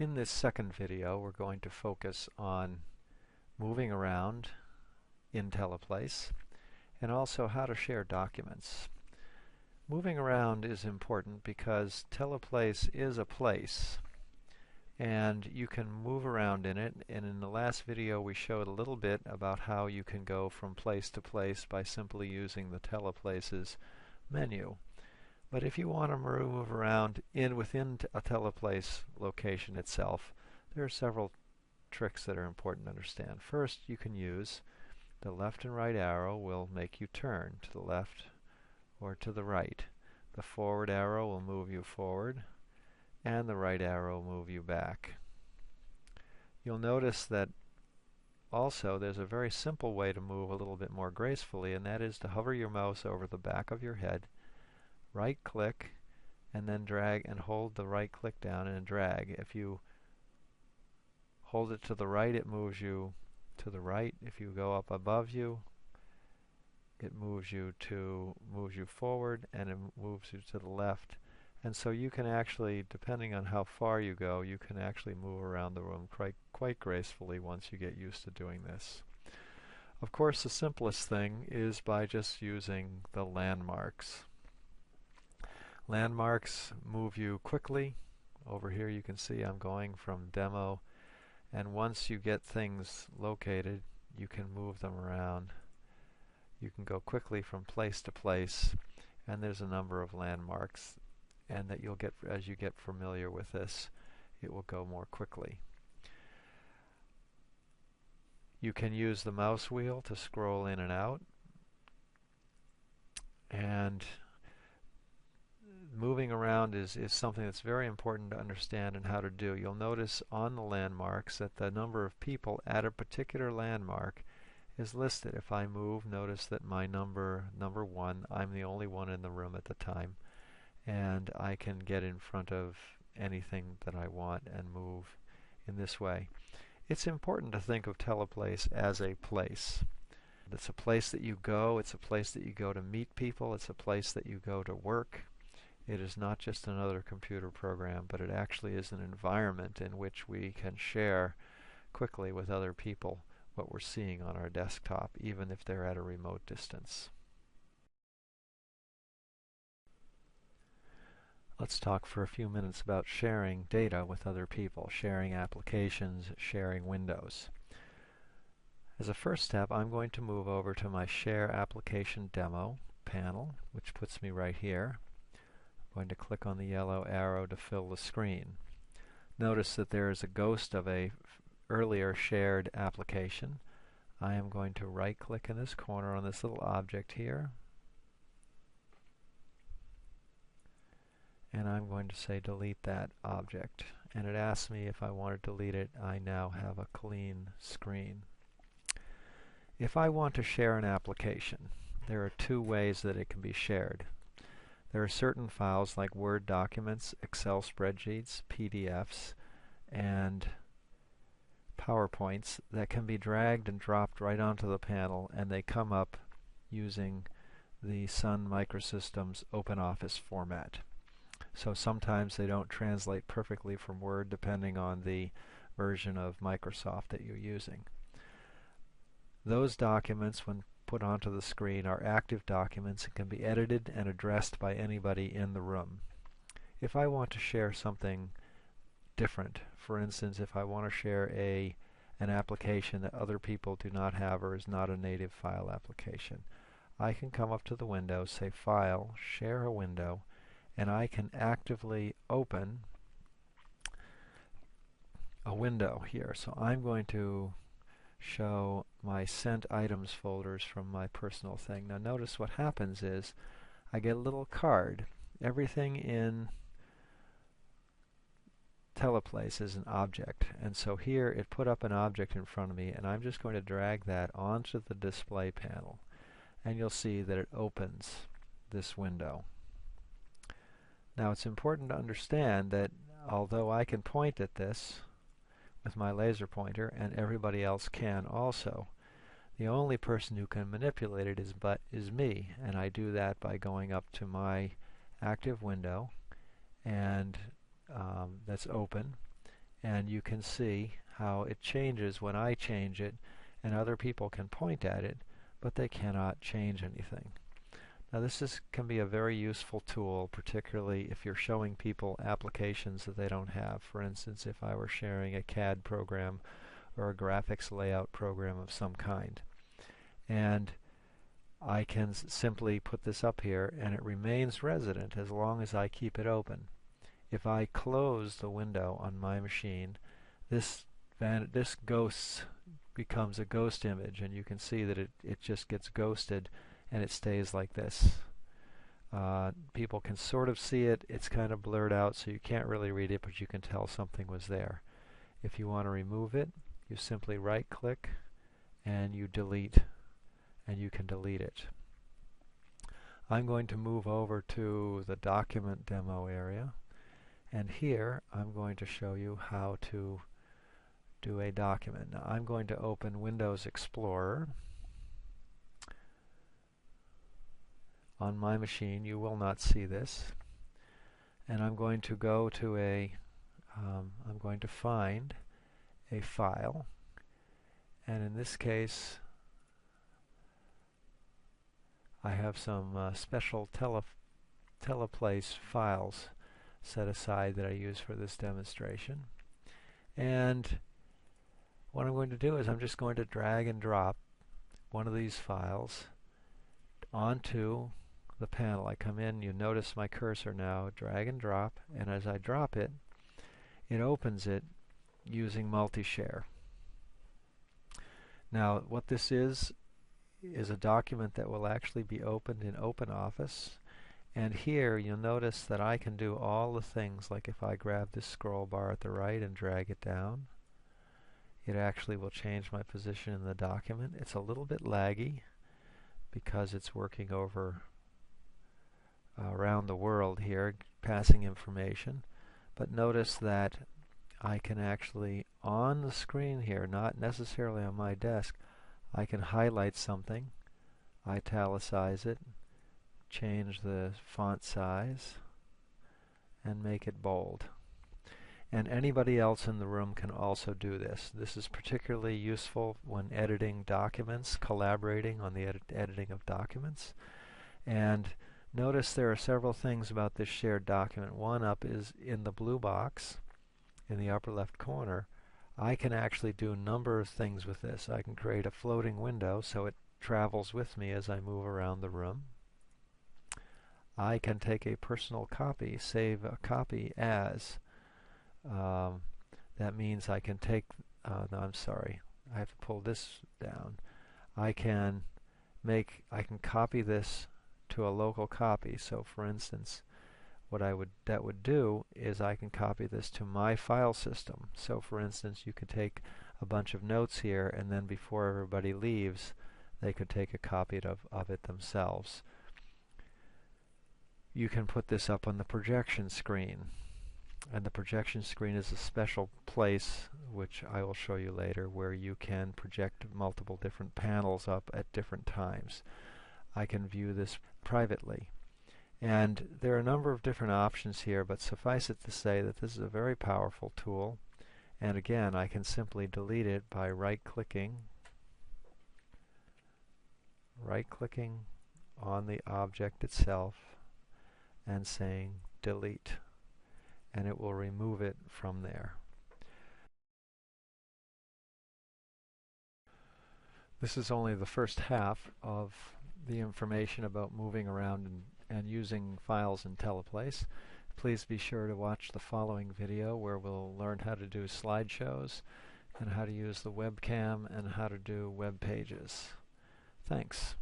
In this second video, we're going to focus on moving around in Teleplace and also how to share documents. Moving around is important because Teleplace is a place and you can move around in it, and in the last video we showed a little bit about how you can go from place to place by simply using the Teleplace's menu. But if you want to move around within a Teleplace location itself, there are several tricks that are important to understand. First, you can use the left and right arrow will make you turn to the left or to the right. The forward arrow will move you forward, and the right arrow will move you back. You'll notice that also there's a very simple way to move a little bit more gracefully, and that is to hover your mouse over the back of your head, right click, and then drag and hold the right click down and drag. If you hold it to the right, it moves you to the right. If you go up above you, it moves you forward, and it moves you to the left. And so you can actually, depending on how far you go, you can actually move around the room quite gracefully once you get used to doing this. Of course, the simplest thing is by just using the landmarks. Landmarks move you quickly. Over here you can see I'm going from demo, and once you get things located, you can move them around. You can go quickly from place to place, and there's a number of landmarks, and that you'll get as you get familiar with this, it will go more quickly. You can use the mouse wheel to scroll in and out, and moving around is something that's very important to understand and how to do. You'll notice on the landmarks that the number of people at a particular landmark is listed. If I move, notice that my number 1, I'm the only one in the room at the time, and I can get in front of anything that I want and move in this way. It's important to think of Teleplace as a place. It's a place that you go, it's a place that you go to meet people, it's a place that you go to work. It is not just another computer program, but it actually is an environment in which we can share quickly with other people what we're seeing on our desktop, even if they're at a remote distance. Let's talk for a few minutes about sharing data with other people, sharing applications, sharing windows. As a first step, I'm going to move over to my Share Application Demo panel, which puts me right here. I'm going to click on the yellow arrow to fill the screen. Notice that there is a ghost of a earlier shared application. I am going to right click in this corner on this little object here, and I'm going to say delete that object, and it asks me if I want to delete it. I now have a clean screen. If I want to share an application, there are two ways that it can be shared. There are certain files like Word documents, Excel spreadsheets, PDFs, and PowerPoints that can be dragged and dropped right onto the panel, and they come up using the Sun Microsystems OpenOffice format. So sometimes they don't translate perfectly from Word depending on the version of Microsoft that you're using. Those documents, when put onto the screen, are active documents and can be edited and addressed by anybody in the room. If I want to share something different, for instance, if I want to share an application that other people do not have or is not a native file application, I can come up to the window, say File, Share a Window, and I can actively open a window here. So I'm going to show my sent items folders from my personal thing. Now notice what happens is I get a little card. Everything in Teleplace is an object, and so here it put up an object in front of me, and I'm just going to drag that onto the display panel, and you'll see that it opens this window. Now it's important to understand that although I can point at this with my laser pointer, and everybody else can also, the only person who can manipulate it is me, and I do that by going up to my active window, and that's open, and you can see how it changes when I change it, and other people can point at it, but they cannot change anything. Now can be a very useful tool, particularly if you're showing people applications that they don't have. For instance, if I were sharing a CAD program or a graphics layout program of some kind. And I can simply put this up here and it remains resident as long as I keep it open. If I close the window on my machine, this ghost becomes a ghost image, and you can see that it just gets ghosted and it stays like this. People can sort of see it. It's kind of blurred out, so you can't really read it, but you can tell something was there. If you want to remove it, you simply right-click and you delete, and you can delete it. I'm going to move over to the document demo area, and here I'm going to show you how to do a document. Now I'm going to open Windows Explorer. On my machine, you will not see this. And I'm going to go to I'm going to find a file. And in this case, I have some special Teleplace files set aside that I use for this demonstration. And what I'm going to do is I'm just going to drag and drop one of these files onto the panel. I come in, you notice my cursor now, drag and drop, and as I drop it, it opens it using multi-share. Now what this is a document that will actually be opened in OpenOffice, and here you'll notice that I can do all the things, like if I grab this scroll bar at the right and drag it down, it actually will change my position in the document. It's a little bit laggy because it's working over around the world here, passing information. But notice that I can actually, on the screen here, not necessarily on my desk, I can highlight something, italicize it, change the font size, and make it bold. And anybody else in the room can also do this. This is particularly useful when editing documents, collaborating on the editing of documents. And notice there are several things about this shared document. One up is in the blue box in the upper left corner. I can actually do a number of things with this. I can create a floating window so it travels with me as I move around the room. I can take a personal copy, save a copy as. That means I can take, no, I'm sorry, I have to pull this down. I can copy this to a local copy. So for instance, what that would do is I can copy this to my file system. So for instance, you could take a bunch of notes here, and then before everybody leaves, they could take a copy of it themselves. You can put this up on the projection screen. And the projection screen is a special place, which I will show you later, where you can project multiple different panels up at different times. I can view this privately. And there are a number of different options here, but suffice it to say that this is a very powerful tool. And again, I can simply delete it by right-clicking on the object itself and saying delete. And it will remove it from there. This is only the first half of the information about moving around and using files in Teleplace. Please be sure to watch the following video where we'll learn how to do slideshows and how to use the webcam and how to do web pages. Thanks.